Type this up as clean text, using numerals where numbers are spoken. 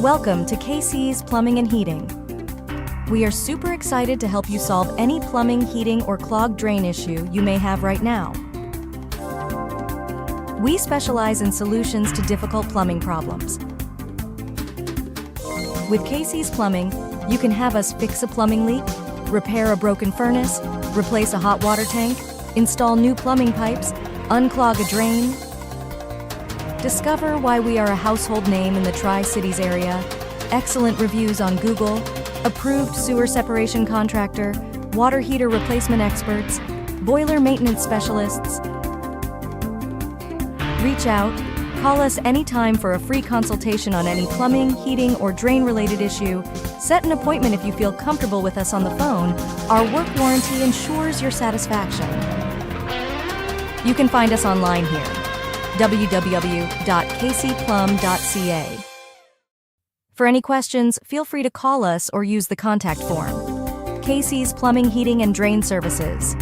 Welcome to KCs Plumbing and Heating. We are super excited to help you solve any plumbing, heating, or clogged drain issue you may have right now. We specialize in solutions to difficult plumbing problems. With KCs Plumbing, you can have us fix a plumbing leak, repair a broken furnace, replace a hot water tank, install new plumbing pipes, unclog a drain. Discover why we are a household name in the Tri-Cities area, excellent reviews on Google, approved sewer separation contractor, water heater replacement experts, boiler maintenance specialists. Reach out, call us anytime for a free consultation on any plumbing, heating, or drain-related issue. Set an appointment if you feel comfortable with us on the phone. Our work warranty ensures your satisfaction. You can find us online here, www.kcplum.ca. For any questions, feel free to call us or use the contact form. KC's Plumbing, Heating, and Drain Services.